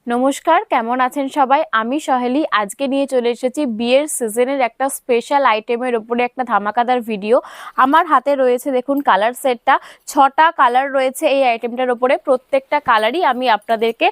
নমস্কার, কেমন আছেন সবাই? আমি সহেলি আজকে নিয়ে চলে এসেছি বিয়ের সিজনের একটা স্পেশাল আইটেমের উপরে একটা ধামাকাদার ভিডিও। আমার হাতে রয়েছে দেখুন কালার সেটটা, 6টা কালার রয়েছে এই আইটেমটার উপরে। প্রত্যেকটা কালারই আমি আপনাদেরকে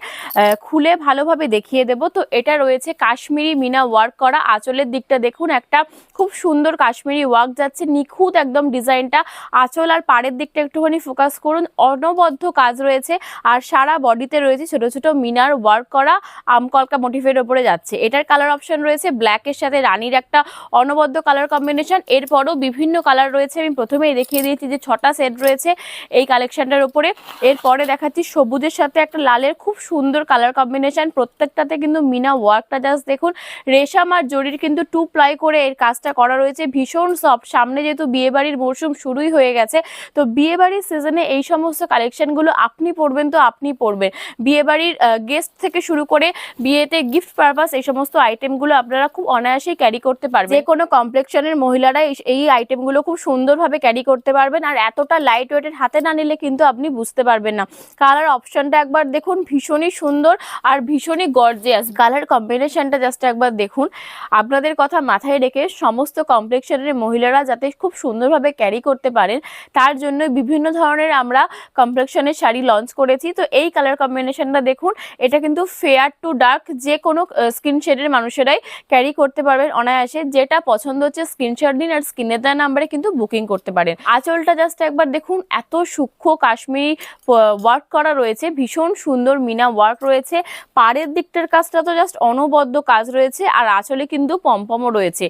খুলে ভালোভাবে দেখিয়ে দেব। তো এটা রয়েছে কাশ্মীরি মিনা ওয়ার্ক করা। আঁচলের দিকটা দেখুন, একটা খুব সুন্দর কাশ্মীরি ওয়ার্ক যাচ্ছে, নিখুঁত একদম ডিজাইনটা। আঁচল আর পাড়ের দিকটা একটুখানি ফোকাস করুন, অনবদ্য কাজ রয়েছে। আর সারা বডিতে রয়েছে ছোট ছোট মিনার ওয়ার্ক করা, আমকলকা মোটিভের উপরে যাচ্ছে। এটার কালার অপশন রয়েছে ব্ল্যাকের সাথে রানীর একটা অনবদ্য কালার কম্বিনেশন। এরপরও বিভিন্ন কালার রয়েছে, আমি প্রথমেই দেখিয়ে দিয়েছি যে 6টা সেট রয়েছে এই কালেকশনটার উপরে। এরপরে দেখাচ্ছি সবুজের সাথে একটা লালের খুব সুন্দর কালার কম্বিনেশন। প্রত্যেকটাতে কিন্তু মিনা ওয়ার্কটা জাস্ট দেখুন, রেশম আর জরির কিন্তু 2 প্লাই করে এর কাজটা করা রয়েছে, ভীষণ সফট। সামনে যেহেতু বিয়েবাড়ির মরশুম শুরুই হয়ে গেছে, তো বিয়েবাড়ির সিজনে এই সমস্ত কালেকশনগুলো আপনি পরবেন তো আপনি পরবেন। বিয়েবাড়ির গেস্ট থেকে শুরু করে বিয়েতে গিফট পারপাস এই সমস্ত আইটেমগুলো আপনারা খুব অনায়াসেই ক্যারি করতে পারবেন। যে কোনো কমপ্লেক্সনের মহিলারা এই আইটেমগুলো খুব সুন্দরভাবে ক্যারি করতে পারবেন। আর এতটা লাইট ওয়েটের হাতে না নিলে কিন্তু আপনি বুঝতে পারবেন না। কালার অপশনটা একবার দেখুন, ভীষণই সুন্দর আর ভীষণই গর্জিয়াস। কালার কম্বিনেশনটা জাস্ট একবার দেখুন। আপনাদের কথা মাথায় রেখে সমস্ত কমপ্লেক্সনের মহিলারা যাতে খুব সুন্দরভাবে ক্যারি করতে পারেন, তার জন্য বিভিন্ন ধরনের আমরা কমপ্লেক্সনের শাড়ি লঞ্চ করেছি। তো এই কালার কম্বিনেশনটা দেখুন, এটা কিন্তু ফেয়ার টু ডার্ক, যে কোনো স্কিন শেডের মানুষেরাই ক্যারি করতে পারবেন অনায়াসে। যেটা পছন্দ হচ্ছে স্ক্রিনশট দিন আর স্ক্রিনে দেওয়া নাম্বারে কিন্তু বুকিং করতে পারেন। আঁচলটা জাস্ট একবার দেখুন, এত সূক্ষ্ম কাশ্মীরি ওয়ার্ক করা রয়েছে, ভীষণ সুন্দর মিনা ওয়ার্ক রয়েছে। পাড়ের দিকটার কাজটা তো জাস্ট অনবদ্য কাজ রয়েছে। আর আঁচলে কিন্তু পমপমও রয়েছে,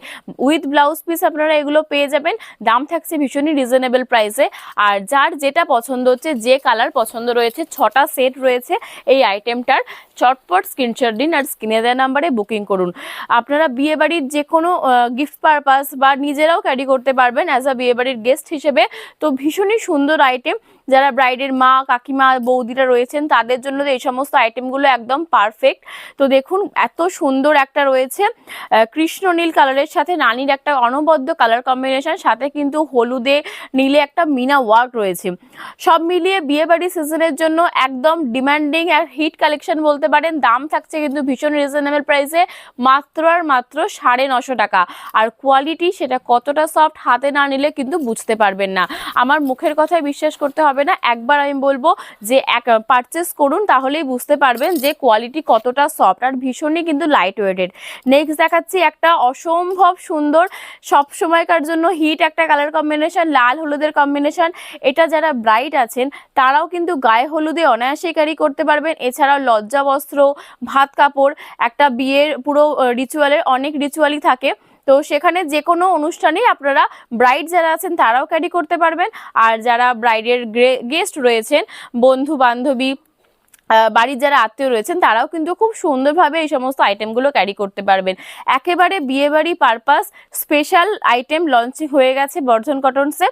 উইথ ব্লাউজ পিস আপনারা এগুলো পেয়ে যাবেন। দাম থাকছে ভীষণই রিজনেবল প্রাইসে। আর যার যেটা পছন্দ হচ্ছে, যে কালার পছন্দ রয়েছে, 6টা সেট রয়েছে এই আইটেমটার। চটপট স্ক্রিনশট দিন আর স্ক্রিনে দেওয়া নাম্বারে বুকিং করুন। আপনারা বিয়েবাড়ির যে কোনো গিফট পারপাস বা নিজেরাও ক্যারি করতে পারবেন অ্যাজ আ বিয়েবাড়ির গেস্ট হিসেবে। তো ভীষণই সুন্দর আইটেম। যারা ব্রাইডের মা, কাকিমা, বৌদিরা রয়েছেন তাদের জন্য এই সমস্ত আইটেমগুলো একদম পারফেক্ট। তো দেখুন, এত সুন্দর একটা রয়েছে কৃষ্ণ নীল কালারের সাথে রানীর একটা অনবদ্য কালার কম্বিনেশন, সাথে কিন্তু হলুদে নীলে একটা মিনা ওয়ার্ক রয়েছে। সব মিলিয়ে বিয়েবাড়ি সিজনের জন্য একদম ডিমান্ডিং আর হিট কালেকশন বলতে পারেন। দাম থাকছে কিন্তু ভীষণ রিজনেবল প্রাইসে, মাত্র আর মাত্র 950 টাকা। আর কোয়ালিটি সেটা কতটা সফট হাতে না নিলে কিন্তু বুঝতে পারবেন না। আমার মুখের কথায় বিশ্বাস করতে হবে না, একবার আমি বলবো যে পারচেস করুন, তাহলেই বুঝতে পারবেন যে কোয়ালিটি কতটা সফট আর ভীষণই কিন্তু লাইট ওয়েটেড। নেক্সট দেখাচ্ছি একটা অসম্ভব সুন্দর, সব সময়কার জন্য হিট একটা কালার কম্বিনেশন, লাল হলুদের কম্বিনেশন। এটা যারা ব্রাইড আছেন তারাও কিন্তু গায়ে হলুদে অনায়াসে ক্যারি করতে পারবেন। এছাড়াও লজ্জা বস্ত্র, ভাত কাপড়, একটা বিয়ের পুরো রিচুয়ালের অনেক রিচুয়ালই থাকে, তো সেখানে যে কোনো অনুষ্ঠানেই আপনারা ব্রাইড যারা আছেন তারাও ক্যারি করতে পারবেন। আর যারা ব্রাইডের গেস্ট রয়েছেন, বন্ধু বান্ধবী, বাড়ির যারা আত্মীয় রয়েছেন, তারাও কিন্তু খুব সুন্দরভাবে এই সমস্ত আইটেমগুলো ক্যারি করতে পারবেন। একেবারে বিয়েবাড়ি পারপাস স্পেশাল আইটেম লঞ্চিং হয়ে গেছে বর্ধন কটনসে।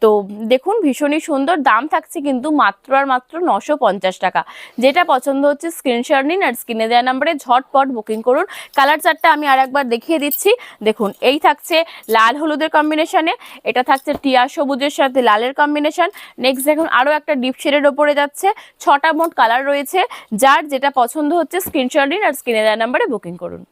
তো দেখুন, ভীষণই সুন্দর। দাম থাকছে কিন্তু মাত্র আর মাত্র 950 টাকা। যেটা পছন্দ হচ্ছে স্ক্রিনশট নিন আর স্ক্রিনে দেওয়া নাম্বারে ঝটপট বুকিং করুন। কালার চারটা আমি আর একবার দেখিয়ে দিচ্ছি। দেখুন, এই থাকছে লাল হলুদের কম্বিনেশনে, এটা থাকছে টিয়া সবুজের সাথে লালের কম্বিনেশন। নেক্সট দেখুন, আরও একটা ডিপ শেডের ওপরে যাচ্ছে। 6টা মোট কালার রয়েছে। যার যেটা পছন্দ হচ্ছে স্ক্রিনশট নিন আর স্ক্রিনে দেওয়া নাম্বারে বুকিং করুন।